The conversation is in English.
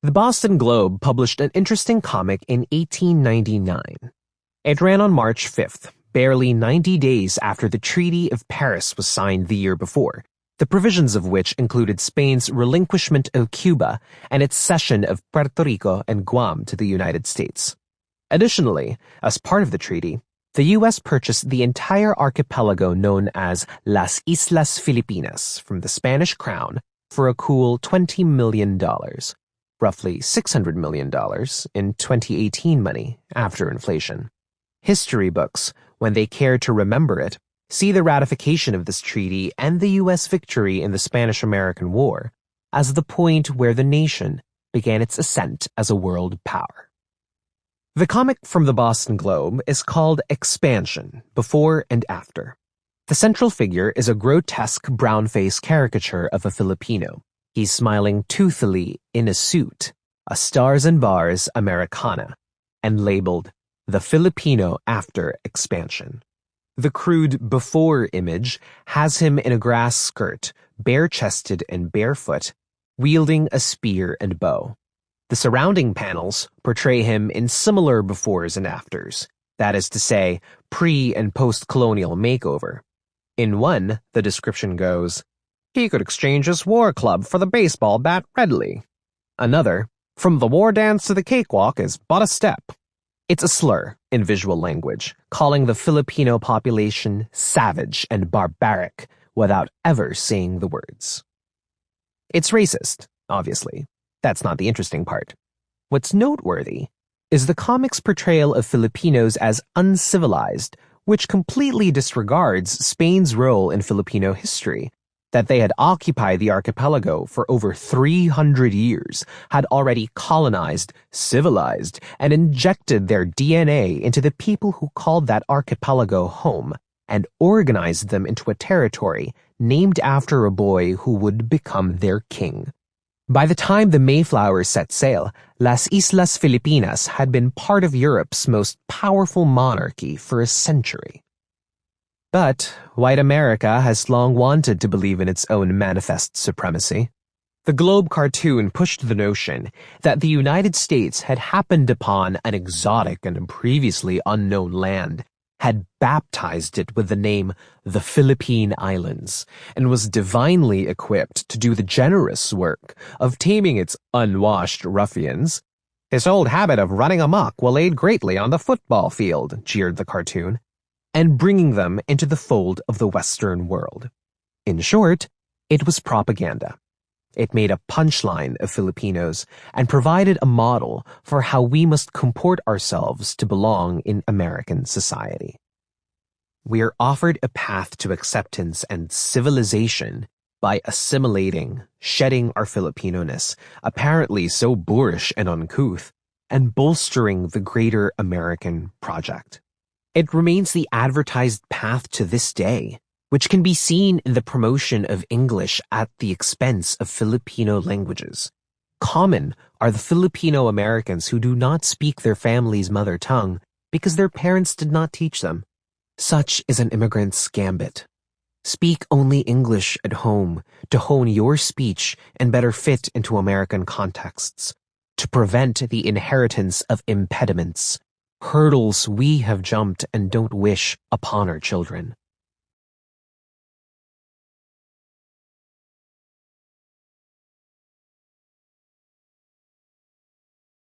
The Boston Globe published an interesting comic in 1899. It ran on March 5th, barely 90 days after the Treaty of Paris was signed the year before, the provisions of which included Spain's relinquishment of Cuba and its cession of Puerto Rico and Guam to the United States. Additionally, as part of the treaty, the U.S. purchased the entire archipelago known as Las Islas Filipinas from the Spanish crown for a cool $20 million, roughly $600 million in 2018 money after inflation. History books, when they care to remember it, see the ratification of this treaty and the U.S. victory in the Spanish-American War as the point where the nation began its ascent as a world power. The comic from the Boston Globe is called Expansion, Before and After. The central figure is a grotesque brown-faced caricature of a Filipino. He's smiling toothily in a suit, a Stars and Bars Americana, and labeled The Filipino After Expansion. The crude before image has him in a grass skirt, bare-chested and barefoot, wielding a spear and bow. The surrounding panels portray him in similar befores and afters, that is to say, pre- and post-colonial makeover. In one, the description goes, "He could exchange his war club for the baseball bat readily." Another, "From the war dance to the cakewalk is but a step." It's a slur in visual language, calling the Filipino population savage and barbaric without ever saying the words. It's racist, obviously. That's not the interesting part. What's noteworthy is the comic's portrayal of Filipinos as uncivilized, which completely disregards Spain's role in Filipino history, that they had occupied the archipelago for over 300 years, had already colonized, civilized, and injected their DNA into the people who called that archipelago home, and organized them into a territory named after a boy who would become their king. By the time the Mayflower set sail, Las Islas Filipinas had been part of Europe's most powerful monarchy for a century. But white America has long wanted to believe in its own manifest supremacy. The Globe cartoon pushed the notion that the United States had happened upon an exotic and previously unknown land, had baptized it with the name the Philippine Islands, and was divinely equipped to do the generous work of taming its unwashed ruffians. "His old habit of running amok will aid greatly on the football field," jeered the cartoon, and bringing them into the fold of the Western world. In short, it was propaganda. It made a punchline of Filipinos and provided a model for how we must comport ourselves to belong in American society. We are offered a path to acceptance and civilization by assimilating, shedding our Filipino-ness, apparently so boorish and uncouth, and bolstering the greater American project. It remains the advertised path to this day, which can be seen in the promotion of English at the expense of Filipino languages. Common are the Filipino Americans who do not speak their family's mother tongue because their parents did not teach them. Such is an immigrant's gambit. Speak only English at home to hone your speech and better fit into American contexts, to prevent the inheritance of impediments, hurdles we have jumped and don't wish upon our children.